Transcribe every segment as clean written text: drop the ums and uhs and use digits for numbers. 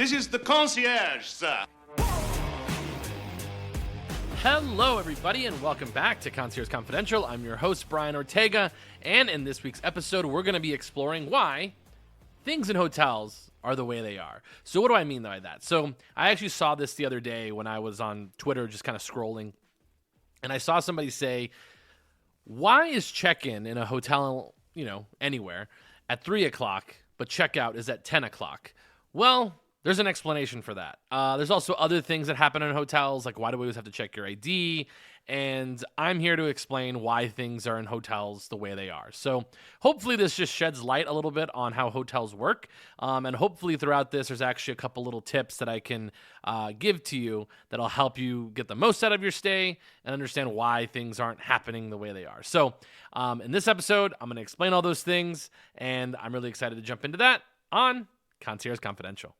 This is the concierge, sir. Hello, everybody, and welcome back to Concierge Confidential. I'm your host, Brian Ortega, and in this week's episode, we're going to be exploring why things in hotels are the way they are. So what do I mean by that? So I actually saw this the other day when I was on Twitter just kind of scrolling, and I saw somebody say, why is check-in in a hotel, anywhere, at 3 o'clock, but checkout is at 10 o'clock? Well, there's an explanation for that. There's also other things that happen in hotels, like why do we always have to check your ID? And I'm here to explain why things are in hotels the way they are. So hopefully this just sheds light a little bit on how hotels work. And hopefully throughout this, there's actually a couple little tips that I can give to you that'll help you get the most out of your stay and understand why things aren't happening the way they are. So in this episode, I'm going to explain all those things, and I'm really excited to jump into that on Concierge Confidential.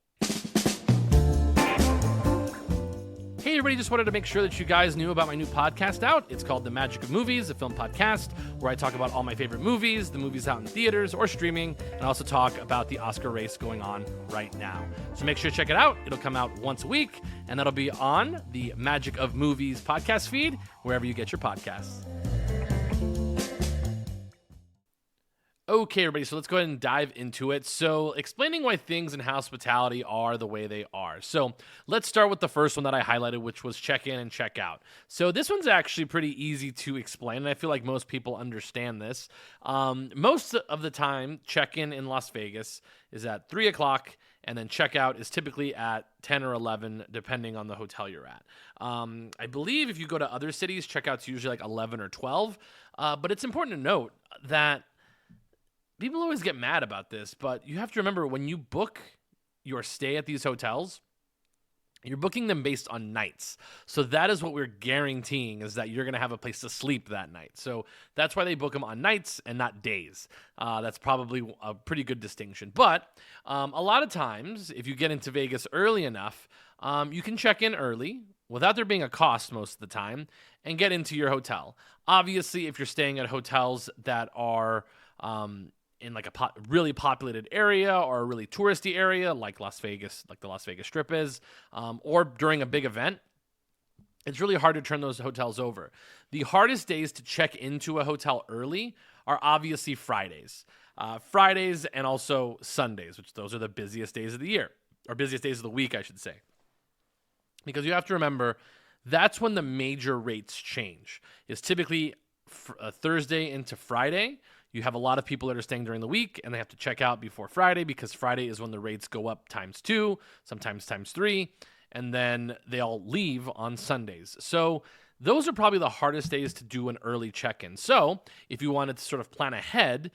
Hey everybody, just wanted to make sure that you guys knew about my new podcast out. It's called The Magic of Movies, a film podcast where I talk about all my favorite movies, the movies out in theaters or streaming, and also talk about the Oscar race going on right now. So make sure to check it out. It'll come out once a week, and that'll be on the Magic of Movies podcast feed, wherever you get your podcasts. Okay, everybody, so let's go ahead and dive into it. So explaining why things in hospitality are the way they are. So let's start with the first one that I highlighted, which was check-in and check-out. So this one's actually pretty easy to explain, and I feel like most people understand this. Most of the time, check-in in Las Vegas is at 3 o'clock, and then checkout is typically at 10 or 11, depending on the hotel you're at. I believe if you go to other cities, checkout's usually like 11 or 12, but it's important to note that people always get mad about this, but you have to remember when you book your stay at these hotels, you're booking them based on nights. So that is what we're guaranteeing, is that you're going to have a place to sleep that night. So that's why they book them on nights and not days. That's probably a pretty good distinction. But a lot of times, if you get into Vegas early enough, you can check in early without there being a cost most of the time and get into your hotel. Obviously, if you're staying at hotels that are in like a really populated area or a really touristy area like Las Vegas, like the Las Vegas Strip is, or during a big event, it's really hard to turn those hotels over. The hardest days to check into a hotel early are obviously Fridays. Fridays and also Sundays, which those are the busiest days of the year, or busiest days of the week, I should say. Because you have to remember, that's when the major rates change. It's typically Thursday into Friday. You have a lot of people that are staying during the week, and they have to check out before Friday, because Friday is when the rates go up times 2, sometimes times 3, and then they all leave on Sundays. So those are probably the hardest days to do an early check-in. So if you wanted to sort of plan ahead,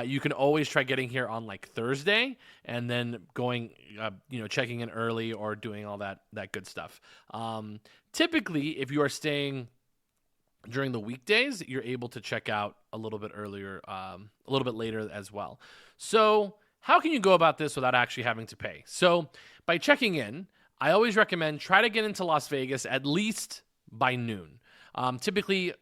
you can always try getting here on like Thursday and then going, checking in early or doing all that good stuff. Typically, if you are staying during the weekdays, you're able to check out a little bit earlier, a little bit later as well. So how can you go about this without actually having to pay? So by checking in, I always recommend try to get into Las Vegas at least by noon. Typically,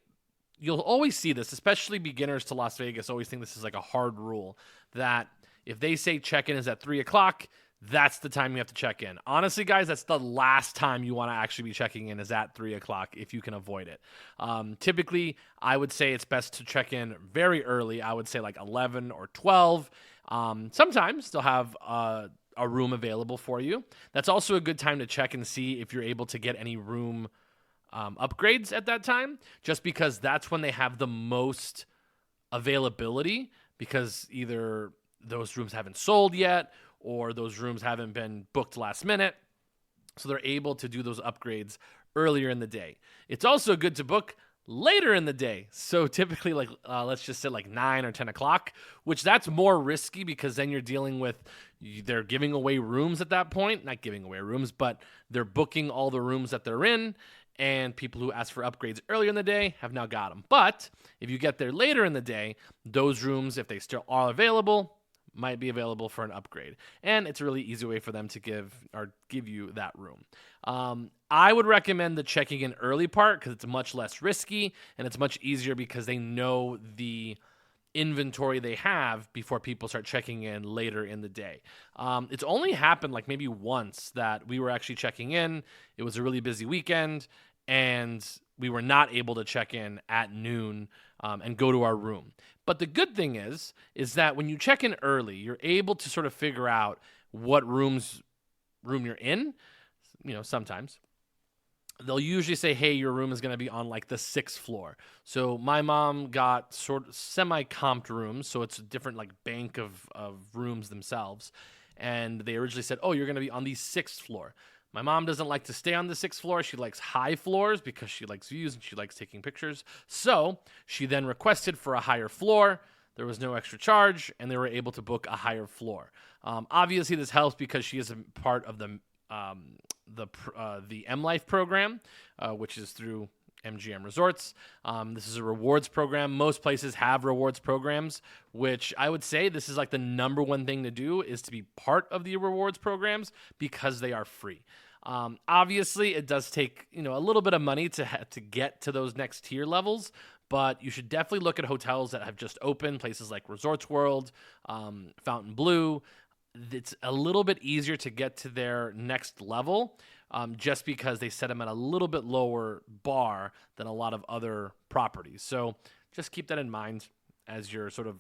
you'll always see this, especially beginners to Las Vegas always think this is like a hard rule, that if they say check-in is at 3 o'clock, that's the time you have to check in. Honestly, guys, that's the last time you want to actually be checking in, is at 3 o'clock if you can avoid it. Typically, I would say it's best to check in very early. I would say like 11 or 12. Sometimes they'll have a room available for you. That's also a good time to check and see if you're able to get any room upgrades at that time, just because that's when they have the most availability, because either those rooms haven't sold yet or those rooms haven't been booked last minute. So they're able to do those upgrades earlier in the day. It's also good to book later in the day. So typically like, let's just say like 9 or 10 o'clock, which that's more risky because then you're dealing with, they're giving away rooms at that point, not giving away rooms, but they're booking all the rooms that they're in, and people who asked for upgrades earlier in the day have now got them. But if you get there later in the day, those rooms, if they still are available, might be available for an upgrade. And it's a really easy way for them to give you that room. I would recommend the checking in early part because it's much less risky and it's much easier because they know the inventory they have before people start checking in later in the day. It's only happened like maybe once that we were actually checking in. It was a really busy weekend, and we were not able to check in at noon and go to our room. But the good thing is that when you check in early, you're able to sort of figure out what room you're in. Sometimes they'll usually say, hey, your room is going to be on like the 6th floor. So my mom got sort of semi-comped rooms, so it's a different like bank of rooms themselves. And they originally said, oh, you're going to be on the 6th floor. My mom doesn't like to stay on the 6th floor. She likes high floors because she likes views and she likes taking pictures. So she then requested for a higher floor. There was no extra charge, and they were able to book a higher floor. Obviously, this helps because she is a part of the M Life program, which is through MGM Resorts. This is a rewards program. Most places have rewards programs, which I would say this is like the number one thing to do is to be part of the rewards programs because they are free. Obviously, it does take a little bit of money to get to those next tier levels, but you should definitely look at hotels that have just opened, places like Resorts World, Fontainebleau. It's a little bit easier to get to their next level just because they set them at a little bit lower bar than a lot of other properties. So just keep that in mind as you're sort of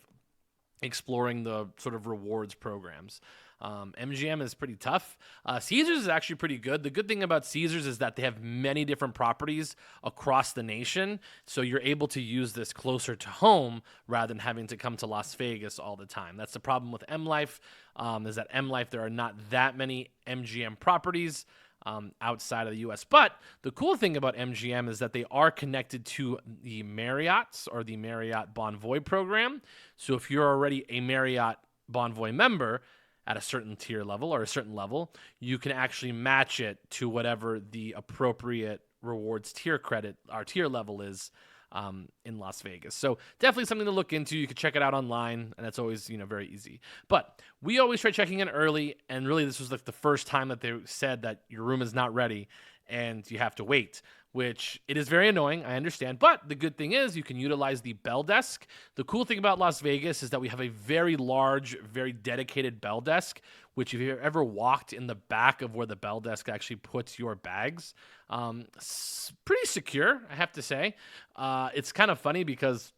exploring the sort of rewards programs. MGM is pretty tough. Caesars is actually pretty good. The good thing about Caesars is that they have many different properties across the nation, so you're able to use this closer to home rather than having to come to Las Vegas all the time. That's the problem with M Life, is that M Life, there are not that many MGM properties outside of the U.S. But the cool thing about MGM is that they are connected to the Marriott's or the Marriott Bonvoy program. So if you're already a Marriott Bonvoy member at a certain tier level or a certain level, you can actually match it to whatever the appropriate rewards tier credit or tier level is in Las Vegas. So definitely something to look into. You can check it out online, and it's always, very easy. But we always try checking in early, and really this was like the first time that they said that your room is not ready and you have to wait, which it is very annoying, I understand. But the good thing is you can utilize the bell desk. The cool thing about Las Vegas is that we have a very large, very dedicated bell desk, which if you've ever walked in the back of where the bell desk actually puts your bags, pretty secure, I have to say. It's kind of funny because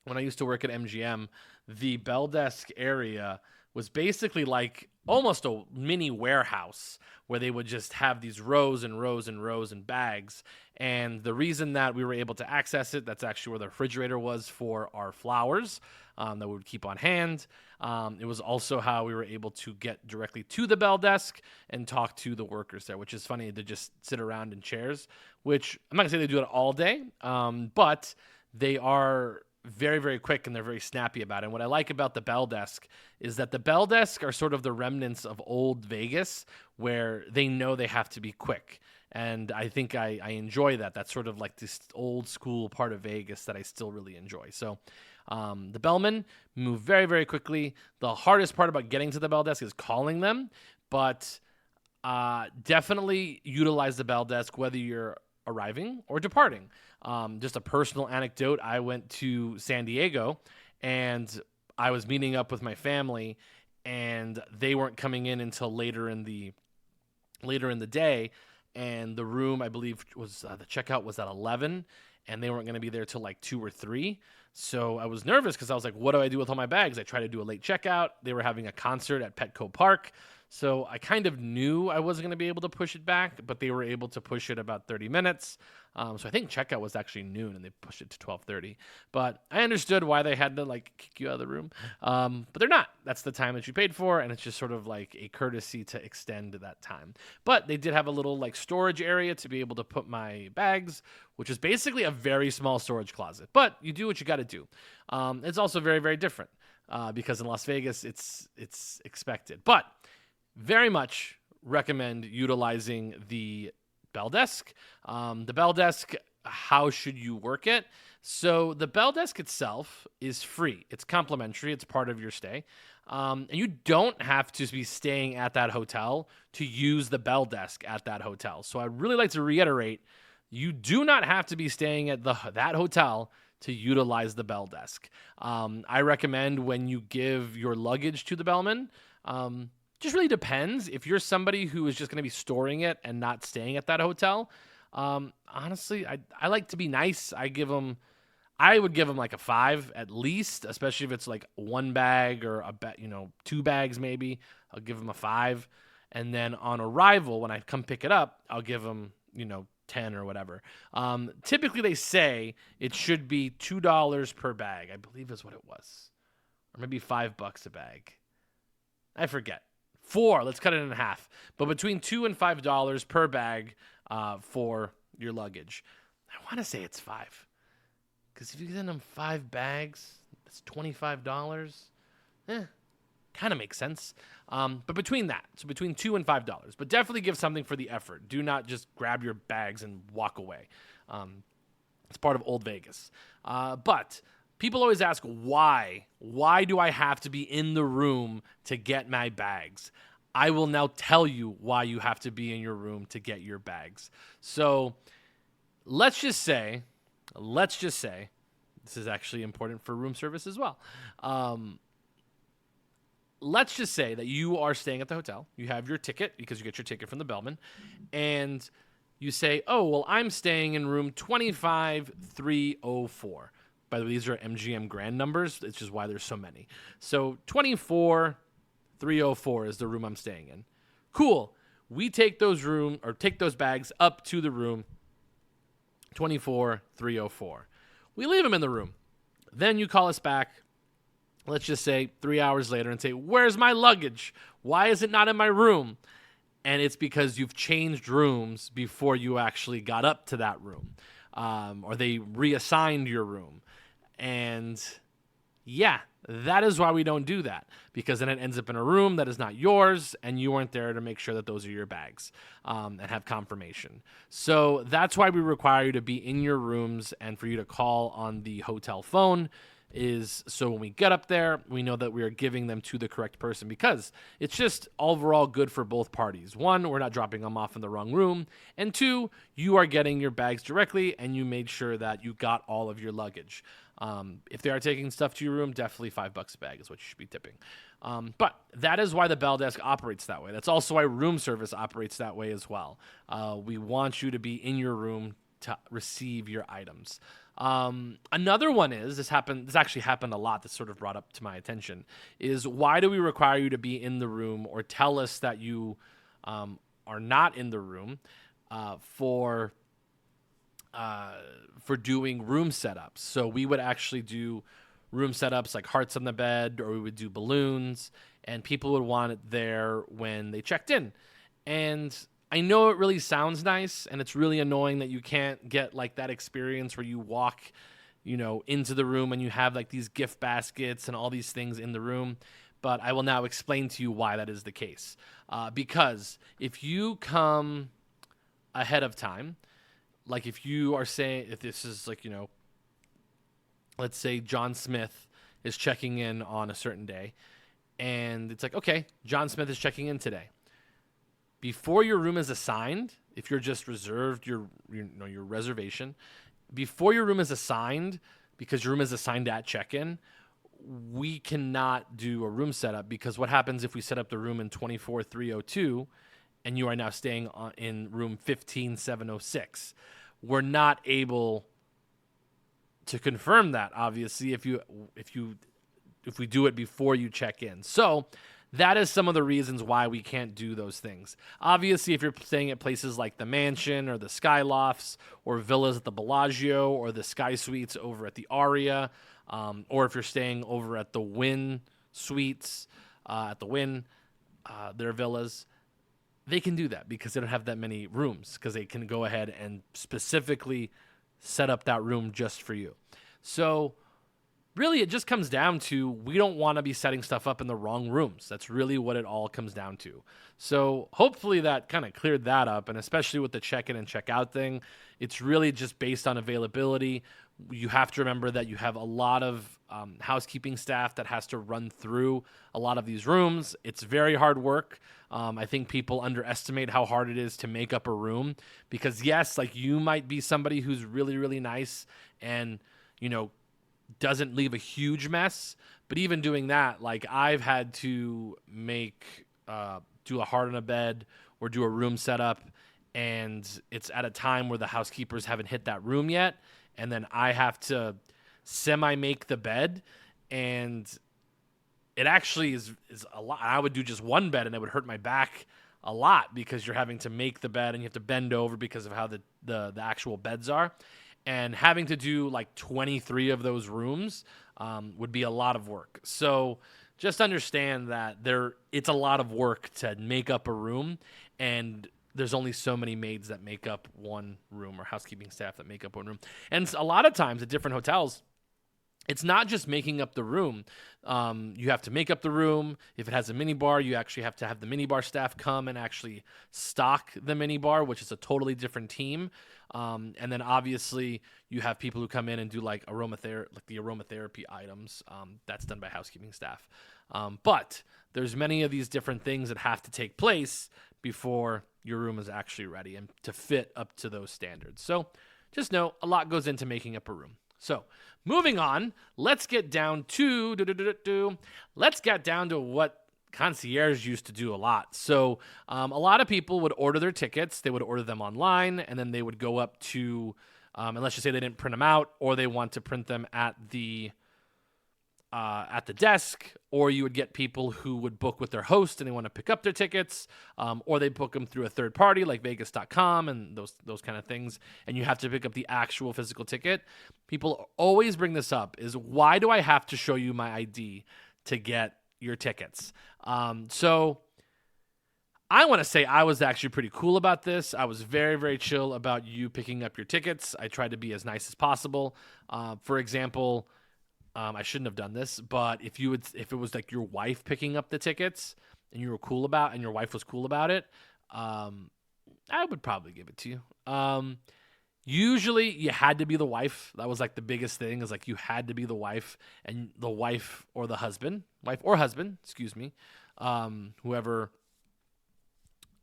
when I used to work at MGM, the bell desk area was basically like almost a mini warehouse where they would just have these rows and rows and rows and bags. And the reason that we were able to access it, that's actually where the refrigerator was for our flowers that we would keep on hand. It was also how we were able to get directly to the bell desk and talk to the workers there, which is funny to just sit around in chairs, which I'm not gonna say they do it all day, but they are very, very quick and they're very snappy about it. And what I like about the bell desk is that the bell desk are sort of the remnants of old Vegas where they know they have to be quick. And I think I enjoy that. That's sort of like this old school part of Vegas that I still really enjoy. So the bellmen move very, very quickly. The hardest part about getting to the bell desk is calling them, but definitely utilize the bell desk whether you're arriving or departing. Just a personal anecdote, I went to San Diego and I was meeting up with my family and they weren't coming in until later in the day, and the room, I believe, was the checkout was at 11 and they weren't going to be there till like 2 or 3. So I was nervous because I was like, what do I do with all my bags? I tried to do a late checkout. They were having a concert at Petco Park. So I kind of knew I wasn't going to be able to push it back, but they were able to push it about 30 minutes. So I think checkout was actually noon and they pushed it to 12:30. But I understood why they had to like kick you out of the room. But they're not. That's the time that you paid for, and it's just sort of like a courtesy to extend that time. But they did have a little like storage area to be able to put my bags, which is basically a very small storage closet. But you do what you got to do. It's also very, very different because in Las Vegas it's expected. But very much recommend utilizing the bell desk. The bell desk, how should you work it? So the bell desk itself is free. It's complimentary. It's part of your stay. And you don't have to be staying at that hotel to use the bell desk at that hotel. So I'd really like to reiterate, you do not have to be staying at that hotel to utilize the bell desk. I recommend when you give your luggage to the bellman, just really depends. If you're somebody who is just going to be storing it and not staying at that hotel, honestly, I like to be nice. I would give them like a 5 at least, especially if it's like one bag or 2 bags maybe. I'll give them a 5. And then on arrival, when I come pick it up, I'll give them, 10 or whatever. Typically they say it should be $2 per bag, I believe is what it was. Or maybe $5 a bag. I forget. 4, let's cut it in half. But between $2 and $5 per bag for your luggage. I want to say it's 5. Because if you send them 5 bags, that's $25. Kind of makes sense. But between that, so between $2 and $5. But definitely give something for the effort. Do not just grab your bags and walk away. It's part of Old Vegas. But people always ask, why? Why do I have to be in the room to get my bags? I will now tell you why you have to be in your room to get your bags. So let's just say, this is actually important for room service as well. Let's just say that you are staying at the hotel. You have your ticket because you get your ticket from the bellman. And you say, oh, well, I'm staying in room 25304. By the way, these are MGM grand numbers. It's just why there's so many. So 24304 is the room I'm staying in. Cool. We take those bags up to the room 24304. We leave them in the room. Then you call us back, let's just say 3 hours later, and say, where's my luggage? Why is it not in my room? And it's because you've changed rooms before you actually got up to that room. Or they reassigned your room. And yeah, that is why we don't do that. Because then it ends up in a room that is not yours, and you weren't there to make sure that those are your bags and have confirmation. So that's why we require you to be in your rooms and for you to call on the hotel phone. Is so when we get up there, we know that we are giving them to the correct person, because it's just overall good for both parties. 1, we're not dropping them off in the wrong room. And 2, you are getting your bags directly and you made sure that you got all of your luggage. If they are taking stuff to your room, definitely $5 a bag is what you should be tipping. But that is why the bell desk operates that way. That's also why room service operates that way as well. We want you to be in your room to receive your items. Another one is, this actually happened a lot, this sort of brought up to my attention, is why do we require you to be in the room or tell us that you are not in the room for doing room setups? So we would actually do room setups like hearts on the bed, or we would do balloons, and people would want it there when they checked in. And I know it really sounds nice, and it's really annoying that you can't get like that experience where you walk, into the room and you have like these gift baskets and all these things in the room. But I will now explain to you why that is the case. Because if you come ahead of time, like if you are saying, if this is like, let's say John Smith is checking in on a certain day, and it's like, okay, John Smith is checking in today. Before your room is assigned, if you're just reserved your reservation, before your room is assigned, because your room is assigned at check-in, we cannot do a room setup, because what happens if we set up the room in 24302 and you are now staying in room 15706? We're not able to confirm that, obviously, if we do it before you check in. So that is some of the reasons why we can't do those things. Obviously, if you're staying at places like the Mansion or the Sky Lofts or villas at the Bellagio or the Sky Suites over at the Aria, or if you're staying over at the Wynn Suites, at the Wynn, their villas, they can do that because they don't have that many rooms, because they can go ahead and specifically set up that room just for you. So really, it just comes down to, we don't want to be setting stuff up in the wrong rooms. That's really what it all comes down to. So hopefully that kind of cleared that up, and especially with the check-in and check-out thing, it's really just based on availability. You have to remember that you have a lot of housekeeping staff that has to run through a lot of these rooms. It's very hard work. I think people underestimate how hard it is to make up a room, because yes, like you might be somebody who's really, really nice, and doesn't leave a huge mess. But even doing that, like I've had to do a hard on a bed or do a room setup, and it's at a time where the housekeepers haven't hit that room yet, and then I have to semi make the bed, and it actually is a lot. I would do just one bed, and it would hurt my back a lot because you're having to make the bed and you have to bend over because of how the actual beds are. And having to do like 23 of those rooms would be a lot of work. So just understand that it's a lot of work to make up a room, and there's only so many maids that make up one room or housekeeping staff that make up one room. And a lot of times at different hotels, it's not just making up the room. You have to make up the room. If it has a minibar, you actually have to have the minibar staff come and actually stock the minibar, which is a totally different team. And then obviously you have people who come in and do like the aromatherapy items. That's done by housekeeping staff. But there's many of these different things that have to take place before your room is actually ready and to fit up to those standards. So just know a lot goes into making up a room. So moving on, let's get down to what concierge used to do a lot. So a lot of people would order their tickets. They would order them online, and then they would go up to, and let's just say they didn't print them out, or they want to print them at the desk, or you would get people who would book with their host and they want to pick up their tickets, or they book them through a third party like Vegas.com and those kind of things, and you have to pick up the actual physical ticket. People always bring this up, is why do I have to show you my ID to get your tickets? So I want to say I was actually pretty cool about this. I was very, very chill about you picking up your tickets. I tried to be as nice as possible. For example, I shouldn't have done this, but if it was like your wife picking up the tickets and your wife was cool about it, I would probably give it to you. Usually you had to be the wife. That was like the biggest thing, is like you had to be the wife, and the wife or husband, excuse me, whoever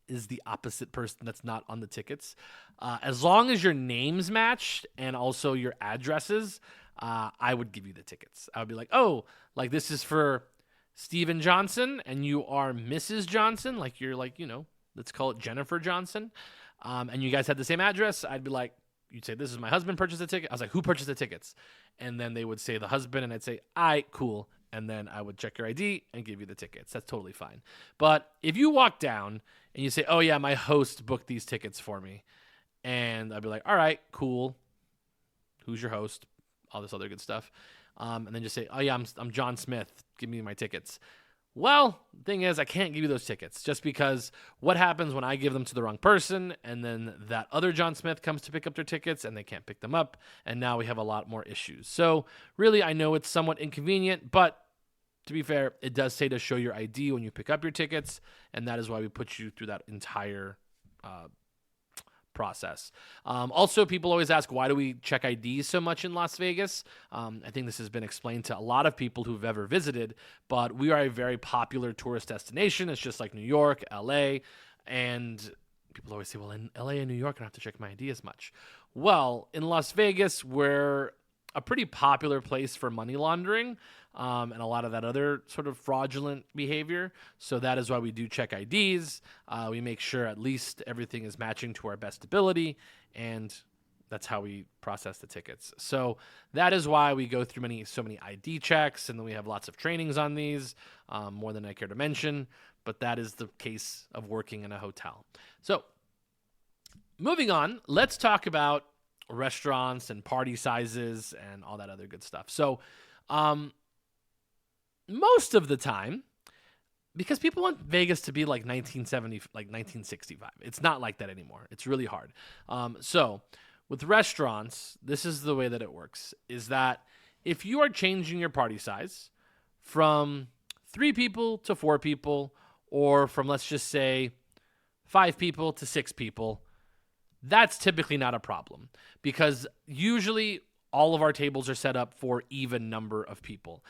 is the opposite person that's not on the tickets. As long as your names matched and also your addresses, I would give you the tickets. I would be like, oh, like this is for Steven Johnson and you are Mrs. Johnson. Like you're like, let's call it Jennifer Johnson. And you guys had the same address. I'd be like, you'd say, this is my husband purchased the ticket. I was like, who purchased the tickets? And then they would say the husband, and I'd say, cool. And then I would check your ID and give you the tickets. That's totally fine. But if you walk down and you say, oh yeah, my host booked these tickets for me, and I'd be like, all right, cool. Who's your host? All this other good stuff. And then just say, oh yeah, I'm John Smith. Give me my tickets. Well, the thing is, I can't give you those tickets, just because what happens when I give them to the wrong person, and then that other John Smith comes to pick up their tickets and they can't pick them up, and now we have a lot more issues. So really, I know it's somewhat inconvenient, but to be fair, it does say to show your ID when you pick up your tickets, and that is why we put you through that entire process. Also, people always ask, why do we check IDs so much in Las Vegas? I think this has been explained to a lot of people who've ever visited, but we are a very popular tourist destination. It's just like New York, LA, and people always say, well, in LA and New York, I don't have to check my ID as much. Well, in Las Vegas, we're a pretty popular place for money laundering, and a lot of that other sort of fraudulent behavior. So that is why we do check IDs. We make sure at least everything is matching to our best ability, and that's how we process the tickets. So that is why we go through so many ID checks, and then we have lots of trainings on these, more than I care to mention. But that is the case of working in a hotel. So moving on, let's talk about restaurants and party sizes and all that other good stuff. So most of the time, because people want Vegas to be like 1970, like 1965, it's not like that anymore. It's really hard. So with restaurants, this is the way that it works, is that if you are changing your party size from 3 people to 4 people, or from, let's just say, 5 people to 6 people, that's typically not a problem, because usually all of our tables are set up for even number of people.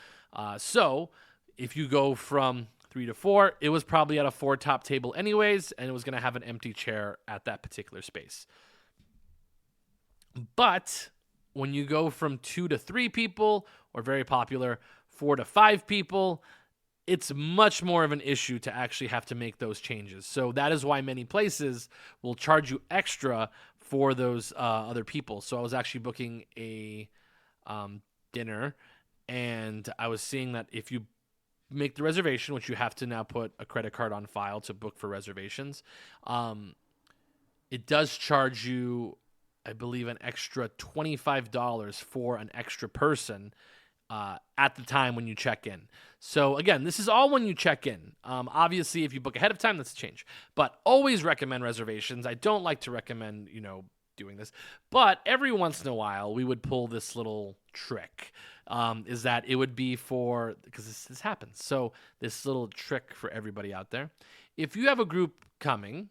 So if you go from 3 to 4, it was probably at a 4 top table anyways, and it was going to have an empty chair at that particular space. But when you go from 2 to 3 people, or very popular, 4 to 5 people, it's much more of an issue to actually have to make those changes. So that is why many places will charge you extra for those other people. So I was actually booking a dinner, and I was seeing that if you make the reservation, which you have to now put a credit card on file to book for reservations, it does charge you, I believe, an extra $25 for an extra person at the time when you check in. So again, this is all when you check in. Obviously, if you book ahead of time, that's a change. But always recommend reservations. I don't like to recommend, doing this. But every once in a while, we would pull this little trick. Is that it would be for, because this happens. So this little trick for everybody out there. If you have a group coming,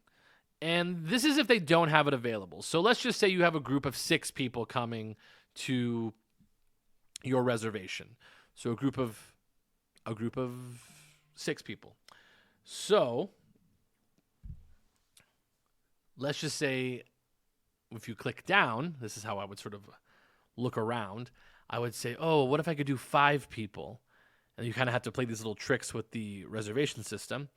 and this is if they don't have it available. So let's just say you have a group of 6 people coming to your reservation. So a group of 6 people. So let's just say if you click down, this is how I would sort of look around. I would say, oh, what if I could do 5 people? And you kind of have to play these little tricks with the reservation system.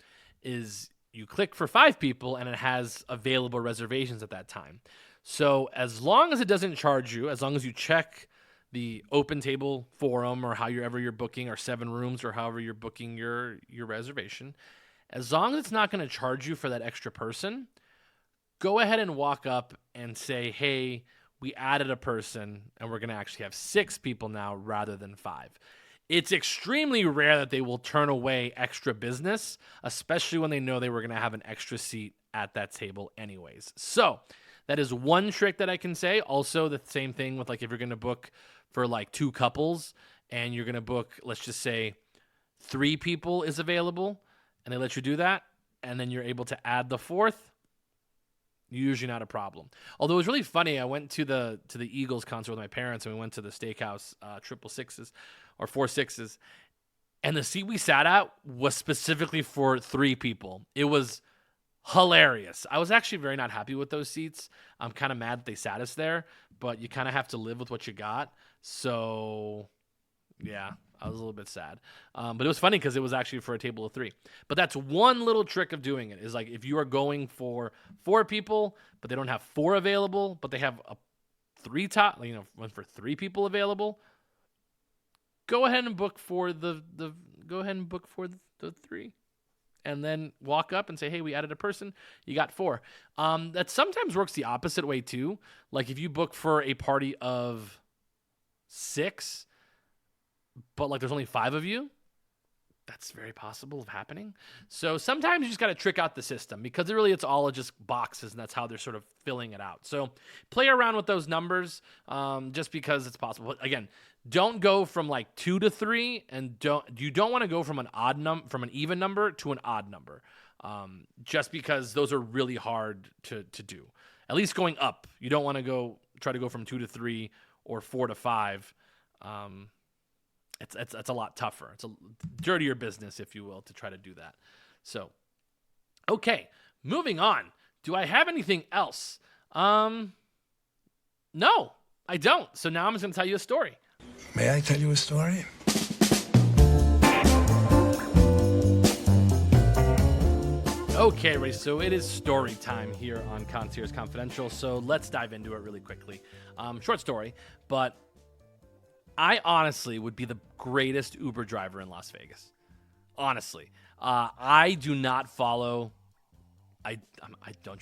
Is you click for 5 people and it has available reservations at that time. So as long as it doesn't charge you, as long as you check the open table forum or however you're booking, or 7 rooms, or however you're booking your reservation, as long as it's not going to charge you for that extra person, go ahead and walk up and say, hey, we added a person and we're going to actually have 6 people now rather than 5. It's extremely rare that they will turn away extra business, especially when they know they were going to have an extra seat at that table anyways. So that is one trick that I can say. Also, the same thing with, like, if you're going to book for like 2 couples and you're going to book, let's just say 3 people is available and they let you do that, and then you're able to add the 4th, usually not a problem. Although it was really funny, I went to the Eagles concert with my parents, and we went to the steakhouse, 666 or 46s, and the seat we sat at was specifically for 3 people. It was hilarious. I was actually very not happy with those seats. I'm kind of mad that they sat us there, but you kind of have to live with what you got. So yeah, I was a little bit sad. But it was funny because it was actually for a table of 3. But that's one little trick of doing it, is like if you are going for 4 people, but they don't have 4 available, but they have a 3 top, one for 3 people available, go ahead and book for the 3. And then walk up and say, hey, we added a person. You got 4. That sometimes works the opposite way too. Like if you book for a party of 6, but like there's only 5 of you, that's very possible of happening. So sometimes you just got to trick out the system, because it's all just boxes, and that's how they're sort of filling it out. So play around with those numbers, just because it's possible. But again, don't go from like 2 to 3, and you don't want to go from an even number to an odd number, just because those are really hard to do. At least going up, you don't want to try to go from 2 to 3 or 4 to 5. It's a lot tougher. It's a dirtier business, if you will, to try to do that. So, okay, moving on. Do I have anything else? No, I don't. So now I'm just going to tell you a story. May I tell you a story? Okay, everybody, so it is story time here on Concierge Confidential, so let's dive into it really quickly. Short story, but I honestly would be the greatest Uber driver in Las Vegas. Honestly. I do not follow... I don't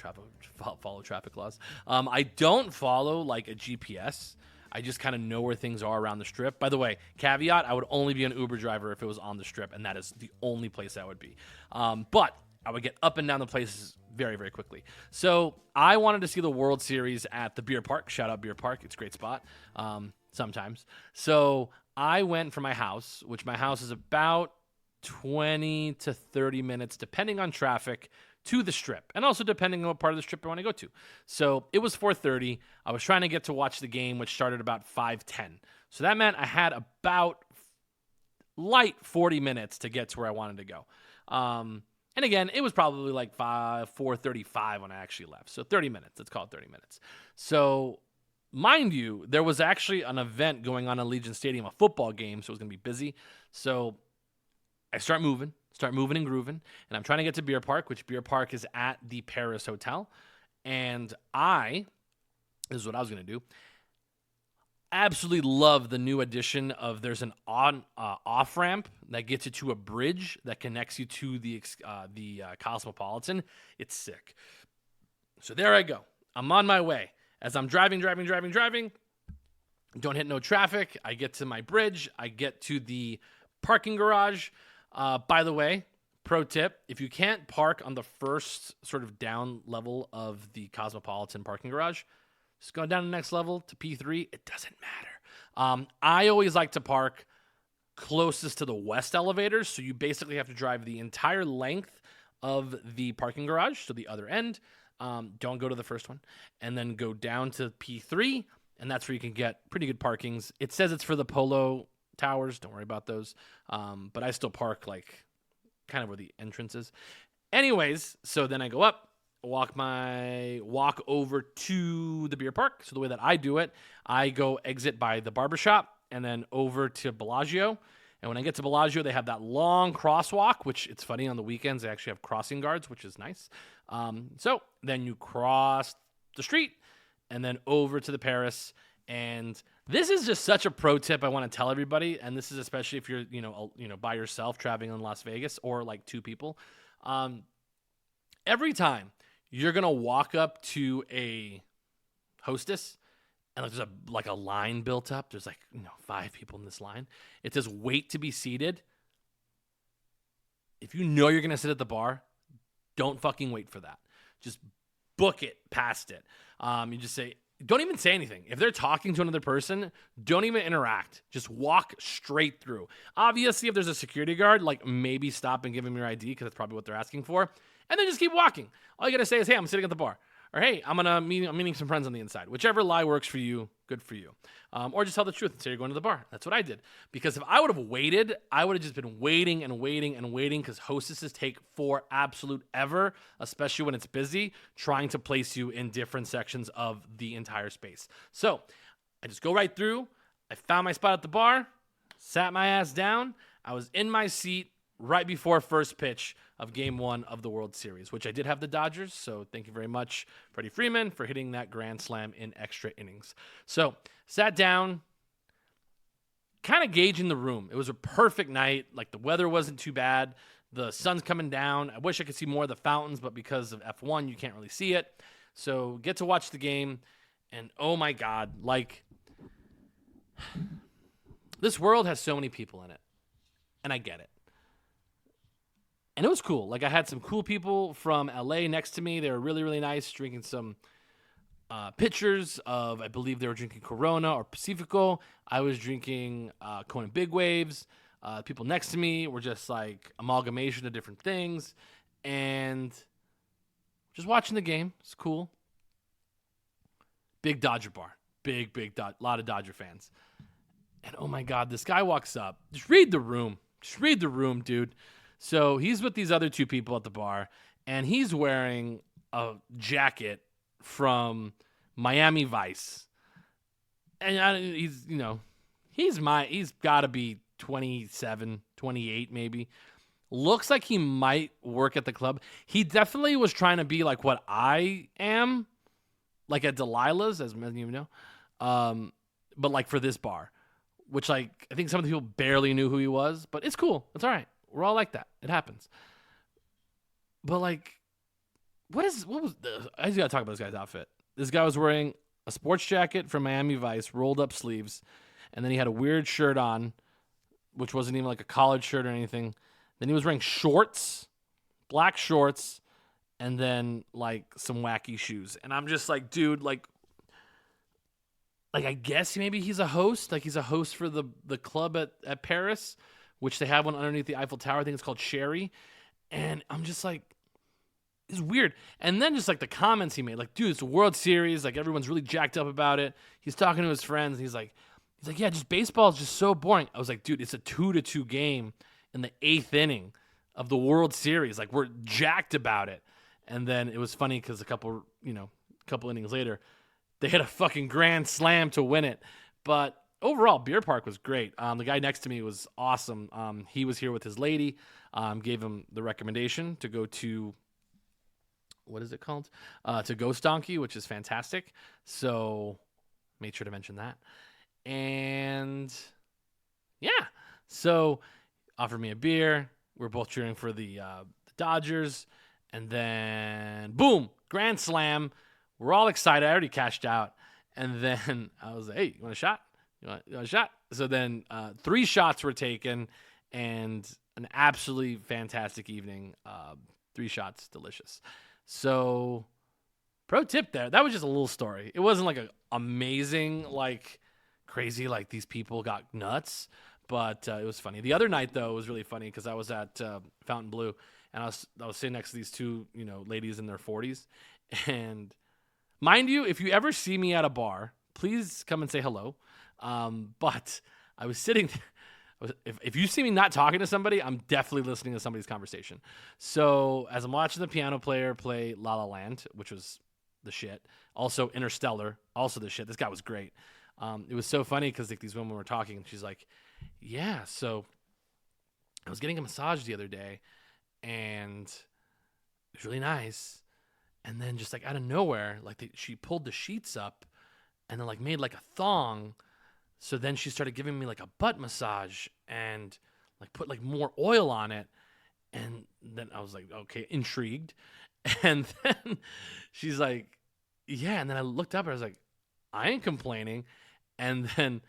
follow traffic laws. I don't follow like a GPS. I just kind of know where things are around the Strip. By the way, caveat, I would only be an Uber driver if it was on the Strip, and that is the only place I would be. But I would get up and down the places very, very quickly. So I wanted to see the World Series at the Beer Park. Shout out Beer Park. It's a great spot sometimes. So I went from my house, which my house is about 20 to 30 minutes, depending on traffic, to the Strip, and also depending on what part of the Strip I want to go to. So it was 4:30. I was trying to get to watch the game, which started about 5:10. So that meant I had about light 40 minutes to get to where I wanted to go. And again, it was probably like 4:35 when I actually left. So 30 minutes. Let's call it 30 minutes. So mind you, there was actually an event going on at Allegiant Stadium, a football game, so it was going to be busy. So I start moving and grooving, and I'm trying to get to Beer Park, which Beer Park is at the Paris Hotel. And this is what I was going to do, absolutely love the new addition of there's an off ramp that gets you to a bridge that connects you to the Cosmopolitan. It's sick. So there I go. I'm on my way. As I'm driving, don't hit no traffic. I get to my bridge. I get to the parking garage. By the way, pro tip, if you can't park on the first sort of down level of the Cosmopolitan parking garage, just go down to the next level to P3. It doesn't matter. I always like to park closest to the west elevators, so you basically have to drive the entire length of the parking garage to the other end. Don't go to the first one, and then go down to P3, and that's where you can get pretty good parkings. It says it's for the Polo Towers. Don't worry about those. But I still park like kind of where the entrance is. Anyways, so then I go up, walk over to the Beer Park. So the way that I do it, I go exit by the barbershop and then over to Bellagio. And when I get to Bellagio, they have that long crosswalk, which it's funny, on the weekends they actually have crossing guards, which is nice. So then you cross the street and then over to the Paris. And this is just such a pro tip I want to tell everybody, and this is especially if you're by yourself traveling in Las Vegas or like two people. Every time you're gonna walk up to a hostess and there's a line built up. There's 5 people in this line. It says wait to be seated. If you know you're gonna sit at the bar, don't fucking wait for that. Just book it past it. You just say. Don't even say anything. If they're talking to another person, don't even interact. Just walk straight through. Obviously, if there's a security guard, maybe stop and give them your ID because that's probably what they're asking for. And then just keep walking. All you got to say is, hey, I'm sitting at the bar. Or, hey, I'm meeting some friends on the inside. Whichever lie works for you, good for you. Or just tell the truth and say you're going to the bar. That's what I did. Because if I would have waited, I would have just been waiting because hostesses take for absolute ever, especially when it's busy, trying to place you in different sections of the entire space. So I just go right through. I found my spot at the bar, sat my ass down. I was in my seat right before first pitch of Game 1 of the World Series, which I did have the Dodgers, so thank you very much, Freddie Freeman, for hitting that grand slam in extra innings. So, sat down, kind of gauging the room. It was a perfect night. The weather wasn't too bad. The sun's coming down. I wish I could see more of the fountains, but because of F1, you can't really see it. So, get to watch the game, and oh my God, this world has so many people in it, and I get it. And it was cool. I had some cool people from LA next to me. They were really, really nice, drinking some pictures of, I believe they were drinking Corona or Pacifico. I was drinking Kona Big Waves. People next to me were just amalgamation of different things. And just watching the game. It's cool. Big Dodger bar. Big lot of Dodger fans. And oh my God, this guy walks up. Just read the room, dude. So he's with these other 2 people at the bar, and he's wearing a jacket from Miami Vice. And he's got to be 27, 28 maybe. Looks like he might work at the club. He definitely was trying to be like what I am, at Delilah's, as many of you know, but for this bar, which I think some of the people barely knew who he was, but it's cool. It's all right. We're all like that. It happens. But I just gotta talk about this guy's outfit. This guy was wearing a sports jacket from Miami Vice, rolled up sleeves, and then he had a weird shirt on, which wasn't even a collared shirt or anything. Then he was wearing shorts, black shorts, and then some wacky shoes. And I'm just dude, I guess maybe he's a host. He's a host for the club at Paris, which they have one underneath the Eiffel Tower. I think it's called Sherry. And I'm just it's weird. And then just the comments he made, dude, it's a World Series. Everyone's really jacked up about it. He's talking to his friends. And he's like, yeah, just baseball is just so boring. I was like, dude, it's a 2-2 game in the 8th inning of the World Series. We're jacked about it. And then it was funny because a couple innings later, they hit a fucking grand slam to win it. But overall, Beer Park was great. The guy next to me was awesome. He was here with his lady. Gave him the recommendation to go to, what is it called? To Ghost Donkey, which is fantastic. So made sure to mention that. And yeah, so offered me a beer. We're both cheering for the Dodgers. And then, boom, grand slam. We're all excited. I already cashed out. And then I was like, hey, you want a shot? You want a shot? So then 3 shots were taken and an absolutely fantastic evening. 3 shots, delicious. So pro tip there. That was just a little story. It wasn't like an amazing, like crazy, like these people got nuts. But it was funny. The other night, though, was really funny because I was at Fountain Blue. And I was sitting next to these 2, ladies in their 40s. And mind you, if you ever see me at a bar, please come and say hello. But I was sitting if you see me not talking to somebody, I'm definitely listening to somebody's conversation. So as I'm watching the piano player play La La Land, which was the shit. Also Interstellar, also the shit. This guy was great. It was so funny because like these women were talking and she's like, yeah, so I was getting a massage the other day and it was really nice. And then just like out of nowhere, like she pulled the sheets up and then like made like a thong. So then she started giving me like a butt massage and like put like more oil on it. And then I was like, okay, intrigued. And then she's like, yeah. And then I looked up and I was like, I ain't complaining. And then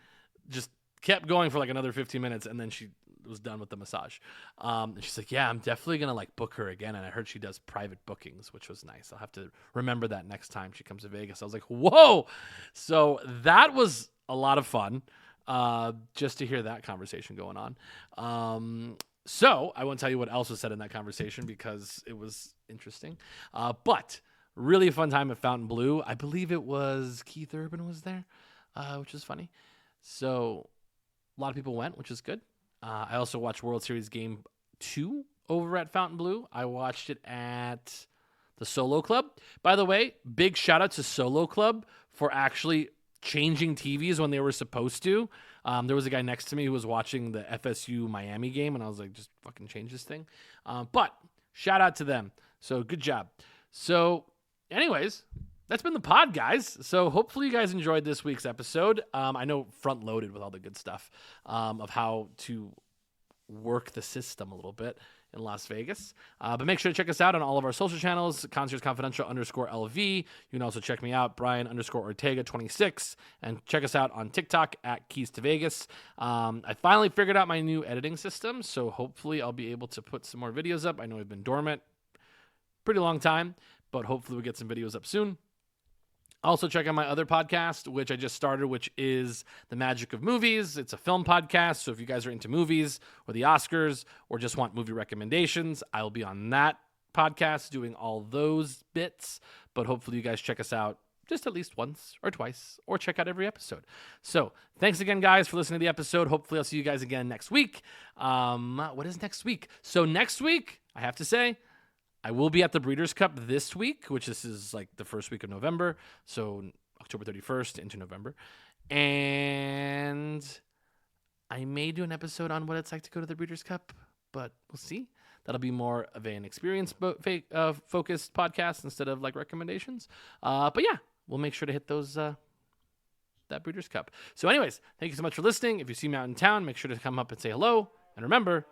just kept going for like another 15 minutes. And then she was done with the massage. And she's like, yeah, I'm definitely going to like book her again. And I heard she does private bookings, which was nice. I'll have to remember that next time she comes to Vegas. I was like, whoa. So that was a lot of fun just to hear that conversation going on. So I won't tell you what else was said in that conversation because it was interesting. But really a fun time at Fountain Blue. I believe it was Keith Urban was there, which is funny. So a lot of people went, which is good. I also watched World Series Game 2 over at Fountain Blue. I watched it at the Solo Club. By the way, big shout out to Solo Club for actually changing TVs when they were supposed to. There was a guy next to me who was watching the FSU Miami game, and I was like, just fucking change this thing. But shout out to them. So good job. So anyways, that's been the pod, guys. So hopefully you guys enjoyed this week's episode. I know front loaded with all the good stuff of how to work the system a little bit in Las Vegas. But make sure to check us out on all of our social channels, Concierge Confidential _LV. You can also check me out, Brian _Ortega 26, and check us out on TikTok at Keys to Vegas. I finally figured out my new editing system, so hopefully I'll be able to put some more videos up. I know we've been dormant pretty long time, but hopefully we'll get some videos up soon. Also, check out my other podcast, which I just started, which is The Magic of Movies. It's a film podcast, so if you guys are into movies or the Oscars or just want movie recommendations, I'll be on that podcast doing all those bits. But hopefully you guys check us out just at least once or twice or check out every episode. So thanks again, guys, for listening to the episode. Hopefully I'll see you guys again next week. What is next week? So next week, I have to say, I will be at the Breeders' Cup this week, which this is like the first week of November, so October 31st into November. And I may do an episode on what it's like to go to the Breeders' Cup, but we'll see. That'll be more of an experience-focused podcast instead of like recommendations. But yeah, we'll make sure to hit those that Breeders' Cup. So anyways, thank you so much for listening. If you see me out in town, make sure to come up and say hello. And remember,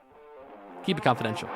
keep it confidential.